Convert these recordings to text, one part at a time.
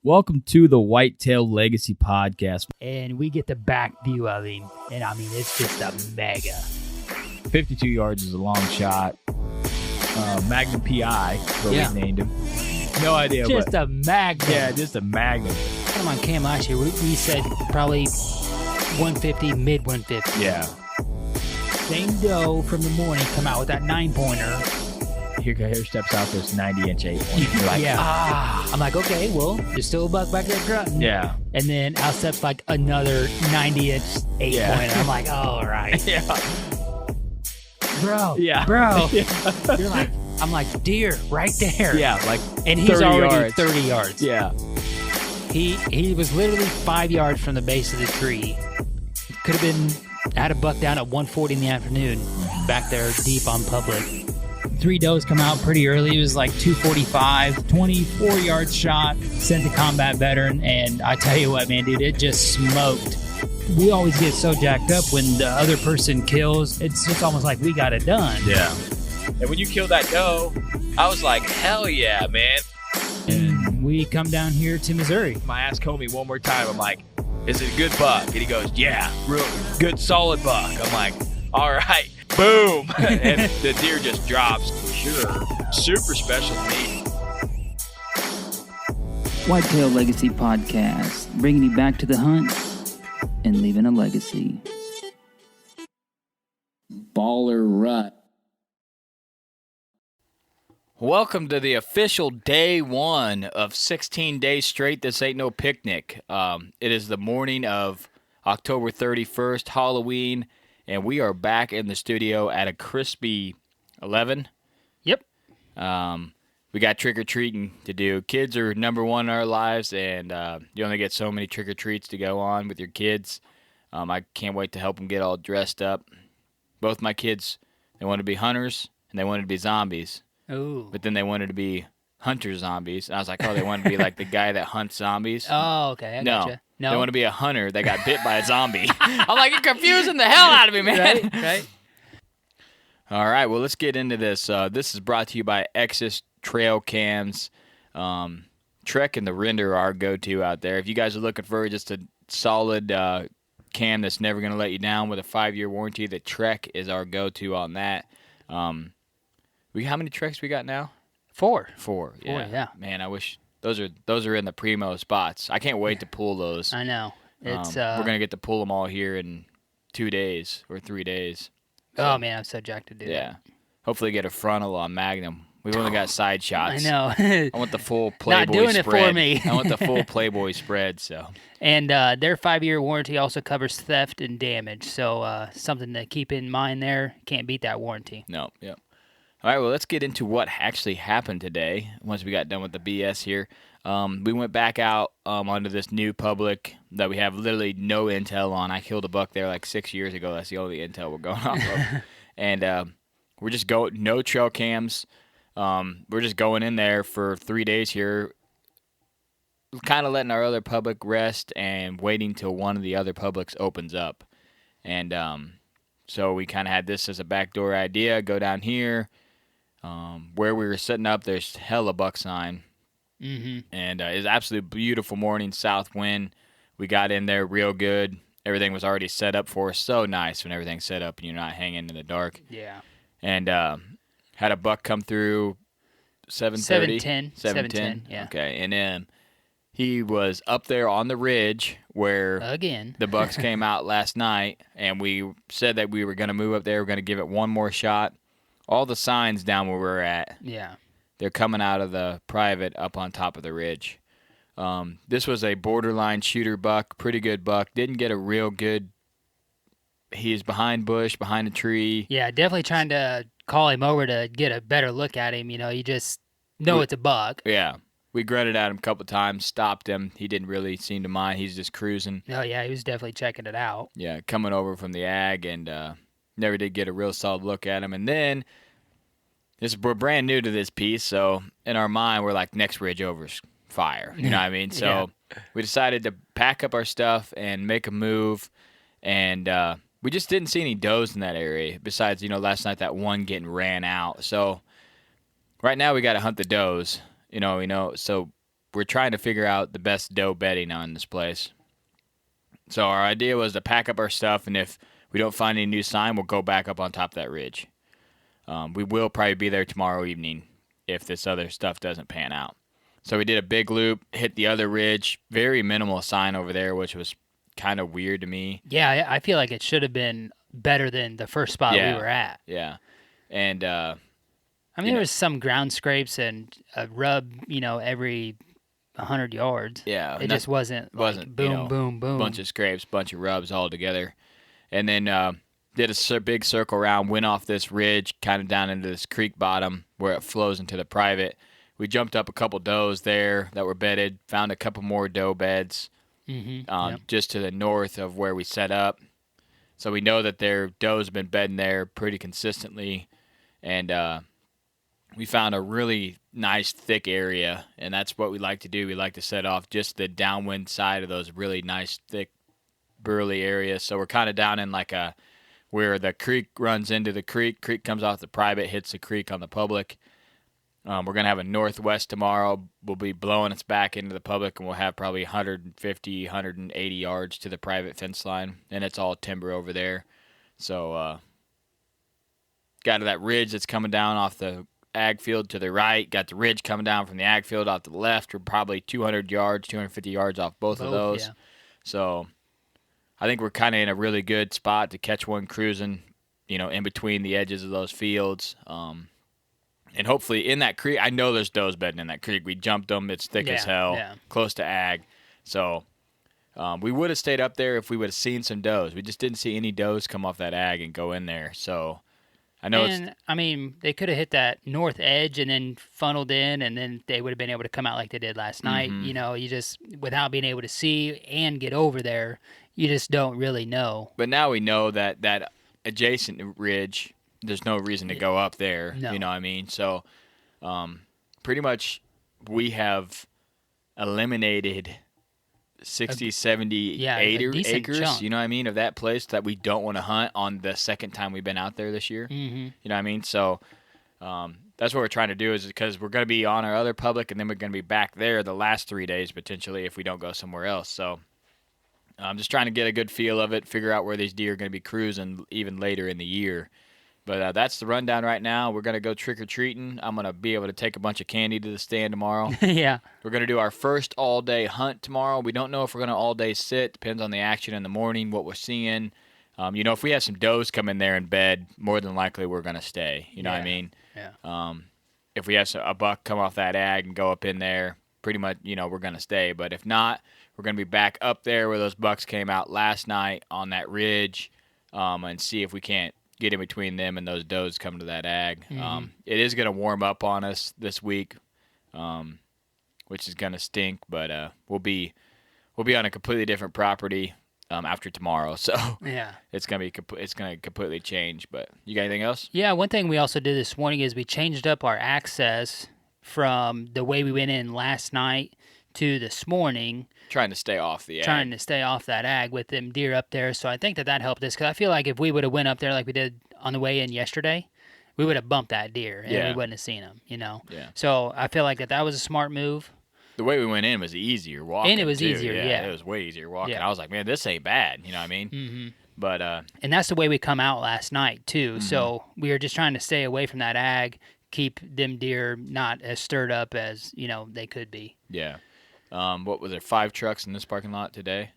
Welcome to the Whitetail Legacy Podcast. And we get the back view of him. And I mean, it's just a mega. 52 yards is a long shot. Magnum PI, what we named him. No idea. Just a magnum. Yeah, just a magnum. Come on cam last year, we said probably 150, mid 150. Yeah. Same doe from the morning come out with that 9-pointer. Here steps out this 90-inch 8-pointer. You're like, I'm like, okay, well, there's still a buck back there grunting. Yeah. And then out steps like another 90-inch 8-pointer. I'm like, all right. Yeah. Bro. Yeah. Bro. Yeah. You're like, I'm like, deer, right there. Yeah, like and he's already yards. 30 yards. Yeah. He was literally 5 yards from the base of the tree. Could have been, had a buck down at 1:40 in the afternoon, back there deep on public. 3 does come out pretty early. It was like 245, 24-yard shot, sent the combat veteran, and I tell you what, man, dude, it just smoked. We always get so jacked up when the other person kills. It's just almost like we got it done. Yeah. And when you killed that doe, I was like, hell yeah, man. And we come down here to Missouri. I asked Comey one more time. I'm like, is it a good buck? And he goes, yeah, real good, solid buck. I'm like, all right, boom. And the deer just drops. Sure. Super special to me. Whitetail Legacy Podcast, bringing you back to the hunt and leaving a legacy. Baller Rut. Welcome to the official day one of 16 days straight. This ain't no picnic. It is the morning of October 31st, Halloween, and we are back in the studio at a crispy 11. Yep. We got trick-or-treating to do. Kids are number one in our lives, and you only get so many trick-or-treats to go on with your kids. I can't wait to help them get all dressed up. Both my kids, they want to be hunters, and they wanted to be zombies. Ooh. But then they wanted to be hunter zombies. And I was like, oh, they want to be like the guy that hunts zombies. Oh, okay. I gotcha. No. They want to be a hunter that got bit by a zombie. I'm like, you're confusing the hell out of me, man. Right. All right, well, let's get into this. This is brought to you by Exis Trail Cams. Trek and the Render are our go-to out there. If you guys are looking for just a solid cam that's never going to let you down with a 5-year warranty, the Trek is our go-to on that. How many Treks we got now? Four. Yeah. Man, I wish those are in the primo spots. I can't wait to pull those. I know. It's we're gonna get to pull them all here in 2 days or 3 days. So, oh man, I'm so jacked to do that. Yeah. Hopefully get a frontal on Magnum. We've only got side shots. I know. I want the full Playboy Not doing spread. it for me. I want the full Playboy spread. So. And their 5-year warranty also covers theft and damage. So something to keep in mind there. Can't beat that warranty. No. Yep. All right, well, let's get into what actually happened today once we got done with the BS here. We went back out onto this new public that we have literally no intel on. I killed a buck there like 6 years ago. That's the only intel we're going off of. And we're just going, no trail cams. We're just going in there for 3 days here, kind of letting our other public rest and waiting till one of the other publics opens up. And so we kind of had this as a backdoor idea, go down here. Where we were sitting up, there's hella buck sign. Mm-hmm. And it's absolutely beautiful morning, south wind. We got in there real good. Everything was already set up for us. So nice when everything's set up and you're not hanging in the dark. Yeah. And had a buck come through 7:30. 7:10, yeah. Okay, and then he was up there on the ridge where again the bucks came out last night, and we said that we were going to move up there. We're going to give it one more shot. All the signs down where we're at, yeah, they're coming out of the private up on top of the ridge. This was a borderline shooter buck, pretty good buck. Didn't get a real good. He's behind bush, behind a tree. Yeah, definitely trying to call him over to get a better look at him. You know, you just know it's a buck. Yeah. We grunted at him a couple times, stopped him. He didn't really seem to mind. He's just cruising. Oh, yeah, he was definitely checking it out. Yeah, coming over from the ag, and never did get a real solid look at him. And then, we're brand new to this piece, so in our mind, we're like, next ridge over's fire. You know what I mean? So we decided to pack up our stuff and make a move, and we just didn't see any does in that area besides, last night that one getting ran out. So right now we got to hunt the does, so we're trying to figure out the best doe bedding on this place. So our idea was to pack up our stuff, and if we don't find any new sign, we'll go back up on top of that ridge. We will probably be there tomorrow evening if this other stuff doesn't pan out. So we did a big loop, hit the other ridge, very minimal sign over there, which was kind of weird to me. Yeah, I feel like it should have been better than the first spot we were at. Yeah. And, I mean, there was some ground scrapes and a rub, every 100 yards. Yeah. It just wasn't like boom, boom, boom. Bunch of scrapes, bunch of rubs all together. And then did a big circle around, went off this ridge, kind of down into this creek bottom where it flows into the private. We jumped up a couple does there that were bedded, found a couple more doe beds just to the north of where we set up. So we know that their does have been bedding there pretty consistently. And we found a really nice thick area, and that's what we like to do. We like to set off just the downwind side of those really nice, thick, burly areas. So we're kind of down in like where the creek runs into the creek. Creek comes off the private, hits the creek on the public. We're going to have a northwest tomorrow. We'll be blowing us back into the public, and we'll have probably 150, 180 yards to the private fence line, and it's all timber over there. So got to that ridge that's coming down off the ag field to the right. Got the ridge coming down from the ag field off to the left. We're probably 200 yards, 250 yards off both of those. Yeah. So I think we're kind of in a really good spot to catch one cruising, in between the edges of those fields. And hopefully in that creek, I know there's does bedding in that creek. We jumped them. It's thick as hell, close to ag. So we would have stayed up there if we would have seen some does. We just didn't see any does come off that ag and go in there. So I know they could have hit that north edge and then funneled in, and then they would have been able to come out like they did last night. You just, without being able to see and get over there, you just don't really know. But now we know that adjacent ridge, there's no reason to go up there. No. You know what I mean? So pretty much we have eliminated 60, 70 acres, chunk. you know what I mean, of that place that we don't want to hunt on the second time we've been out there this year. Mm-hmm. You know what I mean? So that's what we're trying to do, is because we're going to be on our other public, and then we're going to be back there the last 3 days potentially if we don't go somewhere else. So I'm just trying to get a good feel of it, figure out where these deer are going to be cruising even later in the year. But that's the rundown right now. We're going to go trick-or-treating. I'm going to be able to take a bunch of candy to the stand tomorrow. Yeah. We're going to do our first all-day hunt tomorrow. We don't know if we're going to all-day sit. Depends on the action in the morning, what we're seeing. If we have some does come in there in bed, more than likely we're going to stay. You know what I mean? Yeah. If we have a buck come off that ag and go up in there, pretty much, we're going to stay. But if not, we're going to be back up there where those bucks came out last night on that ridge and see if we can't get in between them and those does coming to that ag. Mm-hmm. It is going to warm up on us this week, which is going to stink, but we'll be on a completely different property after tomorrow. So yeah, it's going to completely change. But you got anything else? Yeah, one thing we also did this morning is we changed up our access from the way we went in last night to this morning. Trying to stay off the ag. Trying to stay off that ag with them deer up there. So I think that helped us, because I feel like if we would have went up there like we did on the way in yesterday, we would have bumped that deer and we wouldn't have seen him, Yeah. So I feel like that was a smart move. The way we went in was easier walking. And it was too. easier, yeah. It was way easier walking. Yeah. I was like, man, this ain't bad. You know what I mean? Mm-hmm. But and that's the way we come out last night too. Mm-hmm. So we were just trying to stay away from that ag, keep them deer not as stirred up as they could be. Yeah. What was there? 5 trucks in this parking lot today,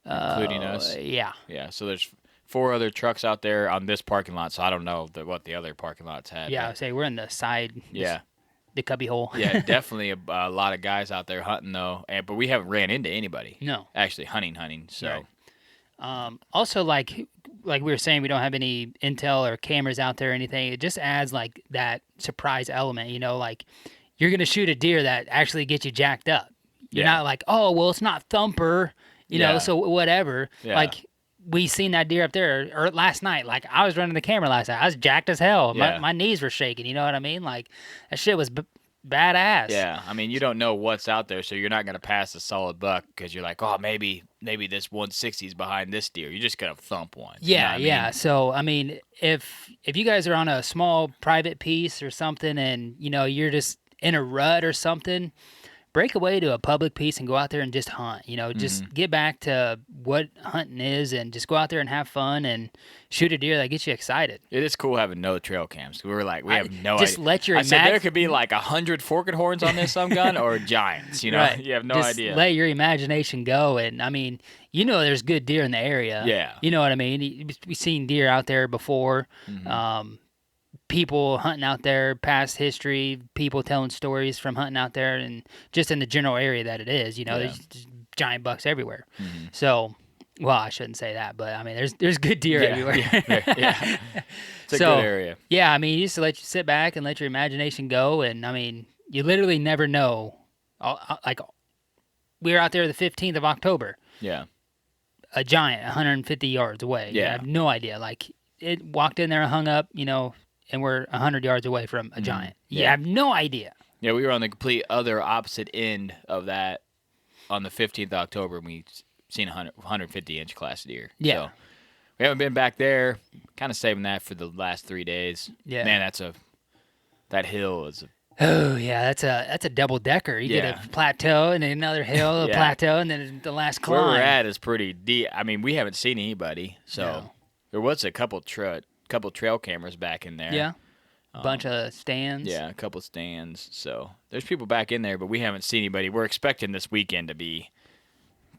including us. Yeah. Yeah. So there's 4 other trucks out there on this parking lot. So I don't know what the other parking lots had. Yeah. I would say we're in the side. Yeah. The cubby hole. Yeah, definitely a lot of guys out there hunting though, but we haven't ran into anybody. No. Actually hunting. So. Right. Also, like we were saying, we don't have any intel or cameras out there or anything. It just adds like that surprise element. Like you're gonna shoot a deer that actually gets you jacked up. You're not like, oh, well, it's not Thumper, so whatever. Yeah. Like, we seen that deer up there last night. Like, I was running the camera last night. I was jacked as hell. Yeah. My knees were shaking, you know what I mean? Like, that shit was badass. Yeah, I mean, you don't know what's out there, so you're not going to pass a solid buck because you're like, oh, maybe this 160 is behind this deer. You're just going to thump one. Yeah, you know what I mean? So, I mean, if you guys are on a small private piece or something and, you're just in a rut or something, break away to a public piece and go out there and just hunt. Just get back to what hunting is and just go out there and have fun and shoot a deer that gets you excited. It is cool having no trail cams. We were like, we have no just idea. let your I said there could be like 100 forked horns on this some gun or giants. Right. You have no just idea. Let your imagination go, and I mean, there's good deer in the area. Yeah. You know what I mean? We've seen deer out there before. People hunting out there, past history, people telling stories from hunting out there, and just in the general area that it is, there's just giant bucks everywhere. So, well, I shouldn't say that, but I mean, there's good deer everywhere. Yeah. It's a good area. Yeah, I mean, you just let you sit back and let your imagination go, and I mean, you literally never know. Like, we were out there the 15th of October. Yeah. A giant 150 yards away. Yeah. I have no idea. Like, it walked in there and hung up, and we're 100 yards away from a giant. You have no idea. Yeah, we were on the complete other opposite end of that on the 15th of October, and we seen 150-inch class deer. Yeah. So we haven't been back there. Kind of saving that for the last 3 days. Yeah. Man, that hill is Oh, yeah, that's a double-decker. You get a plateau and then another hill, a plateau, and then the last climb. Where we're at is pretty deep. I mean, we haven't seen anybody, so there was a couple trail cameras back in there. Yeah, a bunch of stands. Yeah, a couple stands. So there's people back in there, but we haven't seen anybody. We're expecting this weekend to be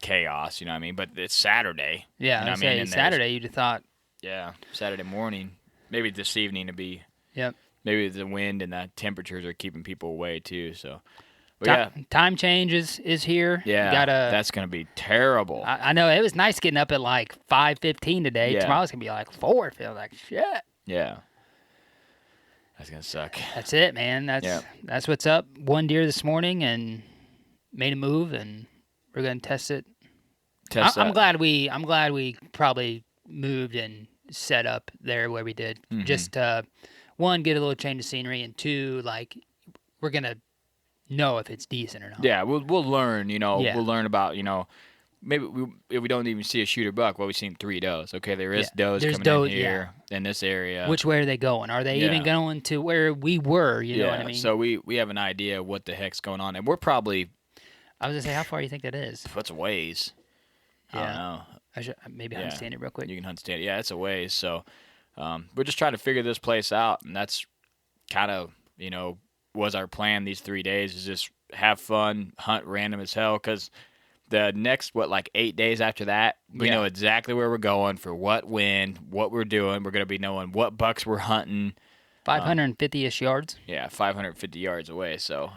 chaos, you know what I mean? But it's Saturday. Yeah, you know I say Saturday you'd have thought. Yeah, Saturday morning. Maybe this evening to be. Yep. Maybe the wind and the temperatures are keeping people away too. So, time change is here. Yeah, that's gonna be terrible. I know it was nice getting up at like 5:15 today. Yeah. Tomorrow's gonna be like 4. Feel like shit. Yeah, that's gonna suck. That's it, man. That's what's up. One deer this morning and made a move, and we're gonna test it. I'm glad we probably moved and set up there where we did. Just one, get a little change of scenery, and two, like, we're gonna know if it's decent or not. Yeah, we'll learn. We'll learn about maybe if we don't even see a shooter buck. Well, we've seen 3 does. Okay, there's coming in here in this area. Which way are they going? Are they even going to where we were? You know what I mean? So we have an idea what the heck's going on, and we're probably. I was gonna say, how far do you think that is? It's a ways. Yeah. I don't know. I should maybe hunt stand it real quick. You can hunt stand it. Yeah, it's a ways. So we're just trying to figure this place out, and that's kind of was our plan these 3 days, is just have fun, hunt random as hell, because the next 8 days after that, we know exactly where we're going, for what wind, what we're doing. We're going to be knowing what bucks we're hunting. 550-ish yards. Yeah, 550 yards away. So,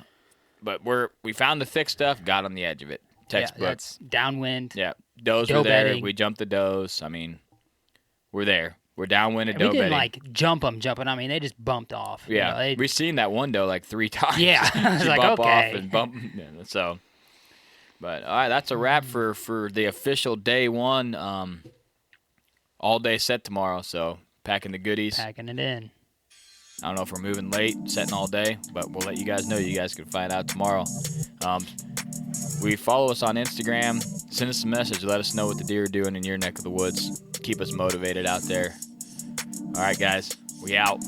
but we found the thick stuff, got on the edge of it. Textbook. Yeah, that's downwind. Yeah, does doe were there. bedding. We jumped the does. I mean, we're there. We're downwind at We doe didn't bedding. jumping. I mean, they just bumped off. Yeah, we've seen that one doe 3 times. Yeah, I was She like, bump okay. off and bump. Yeah, so, but all right, that's a wrap for the official day one. All day set tomorrow. So packing the goodies. Packing it in. I don't know if we're moving late, setting all day, but we'll let you guys know. You guys can find out tomorrow. We follow us on Instagram. Send us a message. Let us know what the deer are doing in your neck of the woods. Keep us motivated out there. All right, guys. We out.